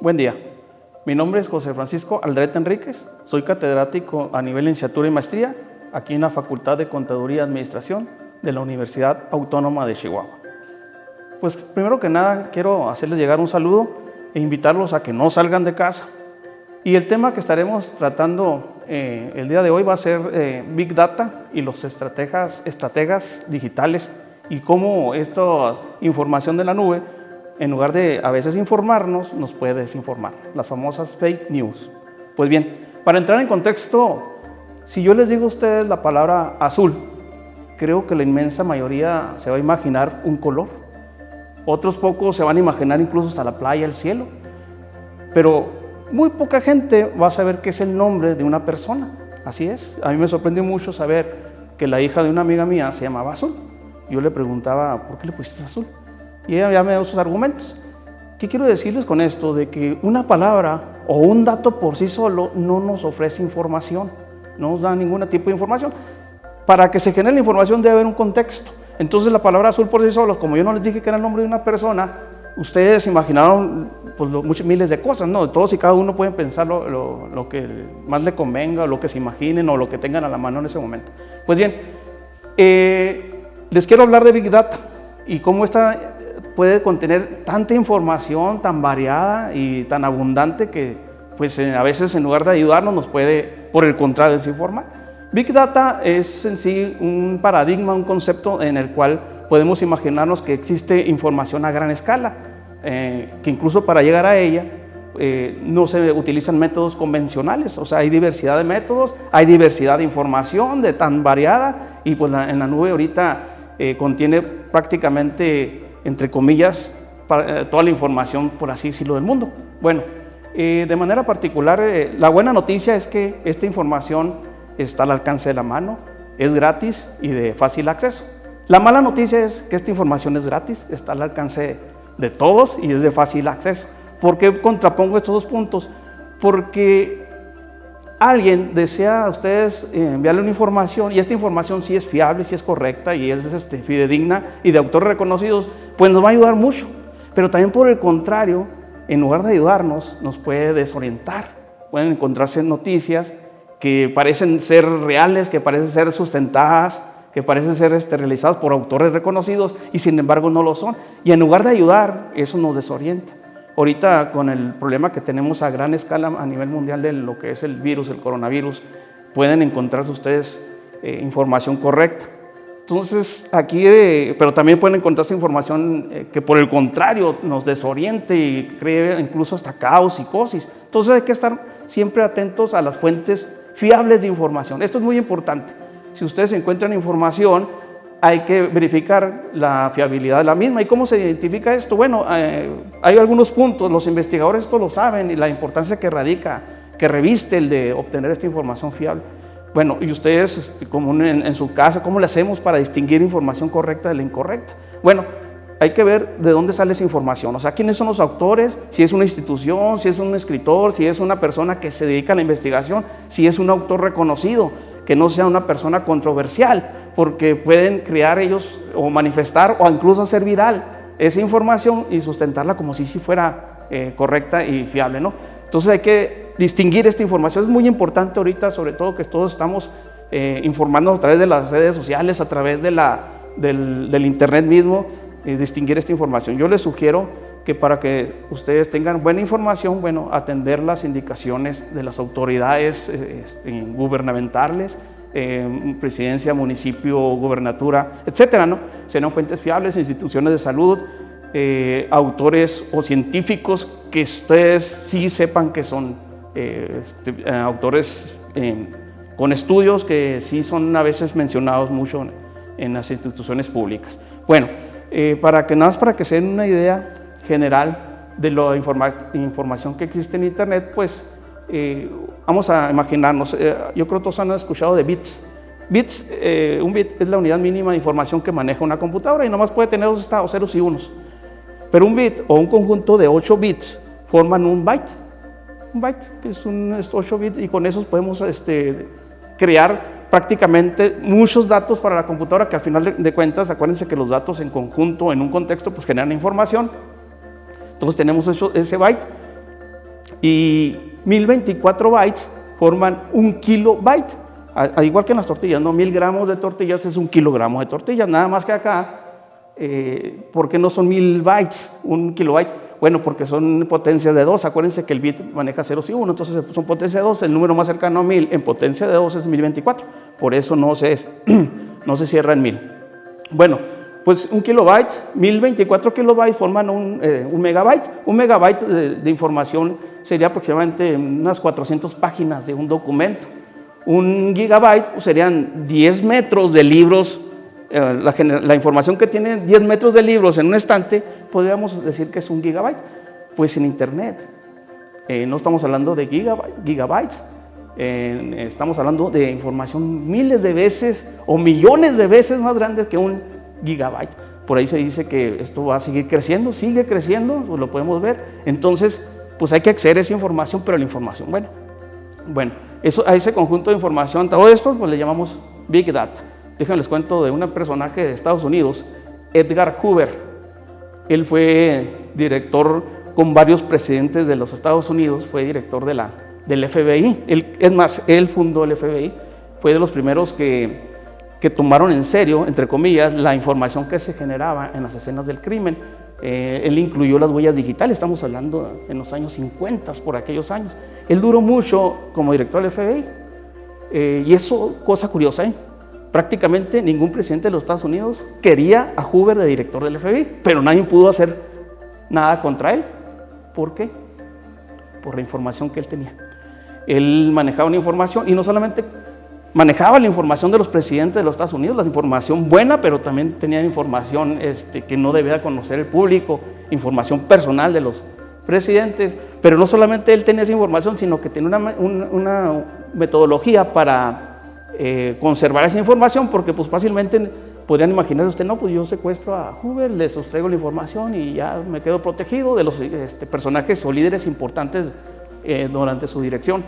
Buen día, mi nombre es José Francisco Aldrete Enríquez, soy catedrático a nivel licenciatura y maestría aquí en la Facultad de Contaduría y Administración de la Universidad Autónoma de Chihuahua. Pues primero que nada quiero hacerles llegar un saludo e invitarlos a que no salgan de casa. Y el tema que estaremos tratando el día de hoy va a ser Big Data y los estrategas digitales y cómo esta información de la nube, en lugar de a veces informarnos, nos puede desinformar, las famosas fake news. Pues bien, para entrar en contexto, si yo les digo a ustedes la palabra azul, creo que la inmensa mayoría se va a imaginar un color. Otros pocos se van a imaginar incluso hasta la playa, el cielo. Pero muy poca gente va a saber qué es el nombre de una persona. Así es, a mí me sorprendió mucho saber que la hija de una amiga mía se llamaba Azul. Yo le preguntaba, ¿por qué le pusiste Azul? Y ella ya me dio sus argumentos. ¿Qué quiero decirles con esto? De que una palabra o un dato por sí solo no nos ofrece información, no nos da ningún tipo de información. Para que se genere la información debe haber un contexto. Entonces la palabra azul por sí solo, como yo no les dije que era el nombre de una persona, ustedes imaginaron pues, miles de cosas, ¿no? Todos y cada uno pueden pensar lo que más le convenga, o lo que se imaginen o lo que tengan a la mano en ese momento. Pues bien, les quiero hablar de Big Data y cómo esta puede contener tanta información tan variada y tan abundante que pues, a veces en lugar de ayudarnos nos puede, por el contrario, desinformar. Big Data es en sí un paradigma, un concepto en el cual podemos imaginarnos que existe información a gran escala, que incluso para llegar a ella no se utilizan métodos convencionales, o sea, hay diversidad de métodos, hay diversidad de información de tan variada y pues en la nube ahorita contiene prácticamente, entre comillas, toda la información, por así decirlo, del mundo. Bueno, de manera particular, la buena noticia es que esta información está al alcance de la mano, es gratis y de fácil acceso. La mala noticia es que esta información es gratis, está al alcance de todos y es de fácil acceso. ¿Por qué contrapongo estos dos puntos? Porque alguien desea a ustedes enviarle una información y esta información sí es fiable, sí es correcta y es fidedigna y de autores reconocidos, pues nos va a ayudar mucho. Pero también por el contrario, en lugar de ayudarnos, nos puede desorientar. Pueden encontrarse noticias que parecen ser reales, que parecen ser sustentadas, que parecen ser realizadas por autores reconocidos y sin embargo no lo son. Y en lugar de ayudar, eso nos desorienta. Ahorita con el problema que tenemos a gran escala a nivel mundial de lo que es el virus, el coronavirus, pueden encontrarse ustedes información correcta. Entonces aquí, pero también pueden encontrarse información que por el contrario nos desoriente y cree incluso hasta caos, psicosis. Entonces hay que estar siempre atentos a las fuentes fiables de información. Esto es muy importante. Si ustedes encuentran información, hay que verificar la fiabilidad de la misma. ¿Y cómo se identifica esto? Bueno, hay algunos puntos, los investigadores esto lo saben y la importancia que radica, que reviste el de obtener esta información fiable. Bueno, y ustedes como en su casa, ¿cómo le hacemos para distinguir información correcta de la incorrecta? Bueno, hay que ver de dónde sale esa información, o sea, quiénes son los autores, si es una institución, si es un escritor, si es una persona que se dedica a la investigación, si es un autor reconocido, que no sea una persona controversial, porque pueden crear ellos o manifestar o incluso hacer viral esa información y sustentarla como si fuera correcta y fiable, ¿no? Entonces hay que distinguir esta información, es muy importante ahorita, sobre todo que todos estamos informando a través de las redes sociales, a través de del internet mismo, distinguir esta información. Yo les sugiero que para que ustedes tengan buena información, bueno, atender las indicaciones de las autoridades gubernamentales, presidencia, municipio, gubernatura, etcétera, ¿no? Serán fuentes fiables, instituciones de salud, autores o científicos que ustedes sí sepan que son autores con estudios que sí son a veces mencionados mucho en las instituciones públicas. Bueno, para que se den una idea general de la información que existe en internet, pues vamos a imaginarnos, yo creo que todos han escuchado de bits. Un bit es la unidad mínima de información que maneja una computadora y nomás puede tener dos estados, ceros y unos. Pero un bit o un conjunto de 8 bits forman un byte. Un byte que es 8 bits y con esos podemos crear prácticamente muchos datos para la computadora, que al final de cuentas, acuérdense que los datos en conjunto, en un contexto, pues generan información. Entonces tenemos ese byte y 1024 bytes forman 1 kilobyte. Al igual que en las tortillas, ¿no? 1000 gramos de tortillas es 1 kilogramo de tortillas, nada más que acá, ¿por qué no son 1000 bytes, 1 kilobyte? Bueno, porque son potencias de 2, acuérdense que el bit maneja ceros y 1, entonces son potencia de 2, el número más cercano a 1000 en potencia de 2 es 1024, por eso no se cierra en 1000. Bueno, pues 1 kilobyte, 1024 kilobytes forman un megabyte. Un megabyte de información sería aproximadamente unas 400 páginas de un documento. Un gigabyte serían 10 metros de libros. La información que tiene 10 metros de libros en un estante, podríamos decir que es un gigabyte. Pues en internet no estamos hablando de gigabytes, estamos hablando de información miles de veces o millones de veces más grande que un gigabyte. Por ahí se dice que esto va a seguir creciendo, sigue creciendo, lo podemos ver. Entonces, pues hay que acceder a esa información, pero la información, bueno, eso, a ese conjunto de información, todo esto, pues le llamamos Big Data. Déjenme les cuento de un personaje de Estados Unidos, Edgar Hoover. Él fue director con varios presidentes de los Estados Unidos, fue director del FBI. Él fundó el FBI, fue de los primeros que tomaron en serio, entre comillas, la información que se generaba en las escenas del crimen. Él incluyó las huellas digitales, estamos hablando en los años 50, por aquellos años. Él duró mucho como director del FBI. Y eso, cosa curiosa, prácticamente ningún presidente de los Estados Unidos quería a Hoover de director del FBI, pero nadie pudo hacer nada contra él. ¿Por qué? Por la información que él tenía. Él manejaba una información y no solamente manejaba la información de los presidentes de los Estados Unidos, la información buena, pero también tenía información que no debía conocer el público, información personal de los presidentes. Pero no solamente él tenía esa información, sino que tenía una metodología para conservar esa información, porque pues fácilmente podrían imaginar usted, no, pues yo secuestro a Hoover, le sustraigo la información y ya me quedo protegido de los personajes o líderes importantes durante su dirección.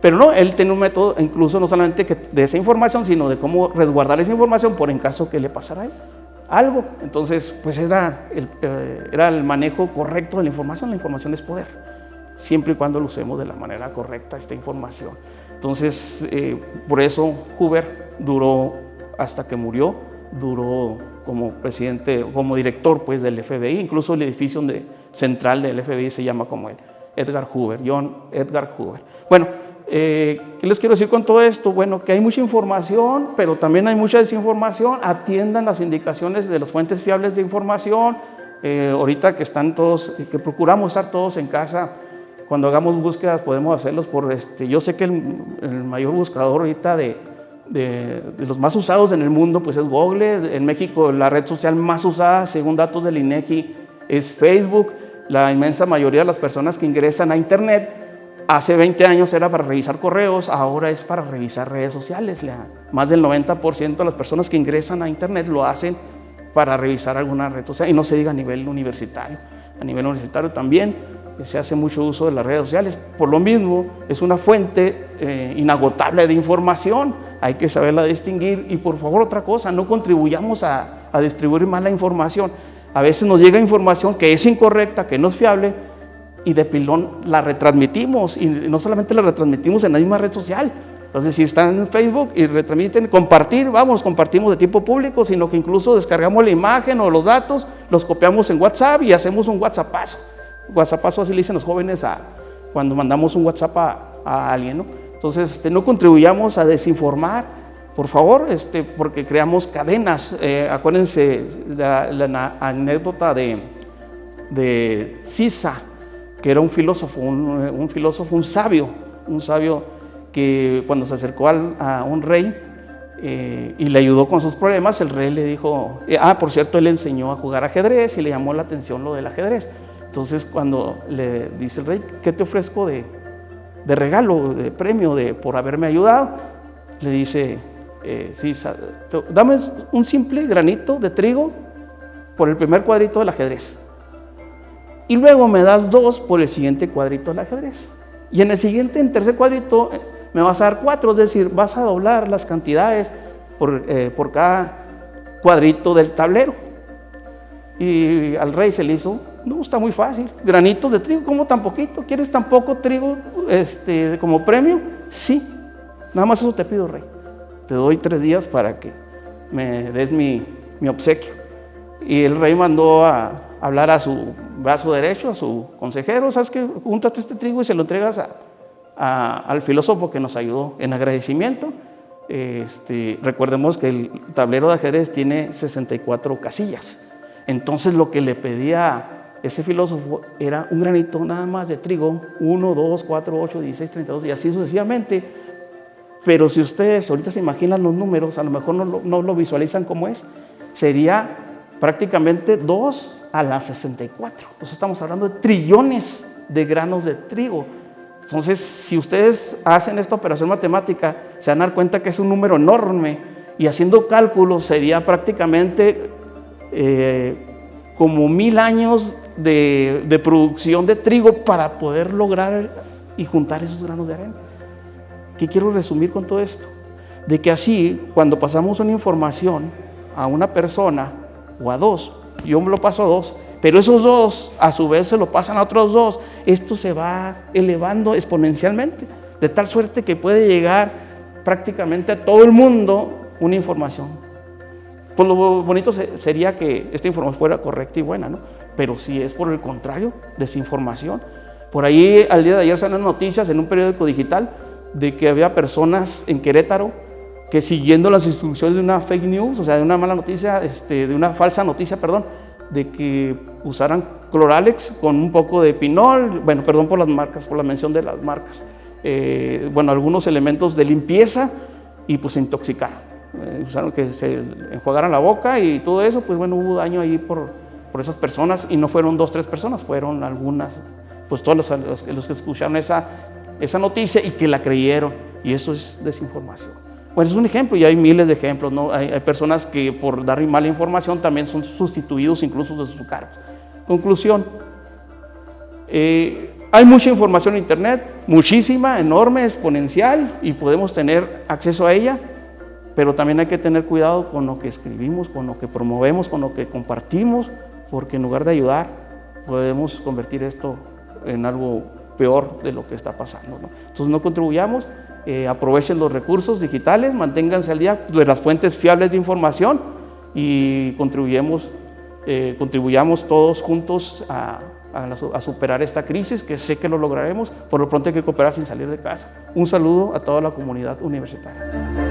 Pero no, él tenía un método incluso no solamente de esa información, sino de cómo resguardar esa información por en caso que le pasara a él algo. Entonces, pues era el manejo correcto de la información es poder, siempre y cuando lo usemos de la manera correcta esta información. Entonces, por eso Hoover duró hasta que murió, duró como presidente, como director pues del FBI, incluso el edificio central del FBI se llama como él, Edgar Hoover, John Edgar Hoover. Bueno, ¿qué les quiero decir con todo esto? Bueno, que hay mucha información, pero también hay mucha desinformación. Atiendan las indicaciones de las fuentes fiables de información. Ahorita que están todos, que procuramos estar todos en casa, cuando hagamos búsquedas podemos hacerlos por yo sé que el mayor buscador ahorita de los más usados en el mundo pues es Google. En México la red social más usada según datos del INEGI es Facebook. La inmensa mayoría de las personas que ingresan a internet hace 20 años era para revisar correos, ahora es para revisar redes sociales. Más del 90% de las personas que ingresan a internet lo hacen para revisar alguna red social, y no se diga a nivel universitario. A nivel universitario también se hace mucho uso de las redes sociales. Por lo mismo, es una fuente inagotable de información. Hay que saberla distinguir. Y por favor, otra cosa, no contribuyamos a distribuir mal la información. A veces nos llega información que es incorrecta, que no es fiable, y de pilón la retransmitimos, y no solamente la retransmitimos en la misma red social. Entonces, si están en Facebook y retransmiten, compartimos de tipo público, sino que incluso descargamos la imagen o los datos, los copiamos en WhatsApp y hacemos un WhatsAppazo. WhatsAppazo, así le dicen los jóvenes cuando mandamos un WhatsApp a alguien, ¿no? Entonces, no contribuyamos a desinformar, por favor, porque creamos cadenas. Acuérdense la anécdota de Sisa, que era un filósofo, un sabio que cuando se acercó a un rey y le ayudó con sus problemas, el rey le dijo, por cierto, él le enseñó a jugar ajedrez y le llamó la atención lo del ajedrez. Entonces, cuando le dice el rey, ¿qué te ofrezco de regalo, de premio por haberme ayudado? Le dice, sí, dame un simple granito de trigo por el primer cuadrito del ajedrez. Y luego me das 2 por el siguiente cuadrito del ajedrez. Y en tercer cuadrito, me vas a dar 4, es decir, vas a doblar las cantidades por cada cuadrito del tablero. Y al rey se le hizo No, está muy fácil. Granitos de trigo, ¿cómo tan poquito? ¿Quieres tan poco trigo como premio? Sí, nada más eso te pido, rey. Te doy 3 días para que me des mi obsequio. Y el rey mandó a hablar a su brazo derecho, a su consejero: ¿sabes qué? Júntate este trigo y se lo entregas al filósofo que nos ayudó en agradecimiento. Recordemos que el tablero de ajedrez tiene 64 casillas. Entonces lo que le pedía ese filósofo era un granito nada más de trigo, 1, 2, 4, 8, 16, 32 y así sucesivamente. Pero si ustedes ahorita se imaginan los números, a lo mejor no lo visualizan como es, sería prácticamente 2 a la 64. Entonces estamos hablando de trillones de granos de trigo. Entonces, si ustedes hacen esta operación matemática, se van a dar cuenta que es un número enorme, y haciendo cálculos sería prácticamente como 1000 años de producción de trigo para poder lograr y juntar esos granos de arena. ¿Qué quiero resumir con todo esto? De que así, cuando pasamos una información a una persona o a 2, yo me lo paso a 2, pero esos 2 a su vez se lo pasan a otros 2, esto se va elevando exponencialmente, de tal suerte que puede llegar prácticamente a todo el mundo una información. Pues lo bonito sería que esta información fuera correcta y buena, ¿no? Pero si es por el contrario, desinformación. Por ahí al día de ayer salieron noticias en un periódico digital de que había personas en Querétaro que, siguiendo las instrucciones de una fake news, o sea, de una mala noticia, de una falsa noticia, perdón, de que usaran Cloralex con un poco de pinol, bueno, perdón por las marcas, por la mención de las marcas, algunos elementos de limpieza, y pues se intoxicaron. Usaron que se enjuagaran la boca y todo eso, pues bueno, hubo daño ahí por esas personas, y no fueron 2, 3 personas, fueron algunas, pues todos los que escucharon esa noticia y que la creyeron, y eso es desinformación. Bueno, es un ejemplo, y hay miles de ejemplos, ¿no? Hay personas que por dar mala información también son sustituidos incluso de sus cargos. Conclusión, hay mucha información en internet, muchísima, enorme, exponencial, y podemos tener acceso a ella, pero también hay que tener cuidado con lo que escribimos, con lo que promovemos, con lo que compartimos, porque en lugar de ayudar, podemos convertir esto en algo peor de lo que está pasando, ¿no? Entonces no contribuyamos, aprovechen los recursos digitales, manténganse al día de las fuentes fiables de información, y contribuyamos todos juntos a superar esta crisis, que sé que lo lograremos. Por lo pronto hay que cooperar sin salir de casa. Un saludo a toda la comunidad universitaria.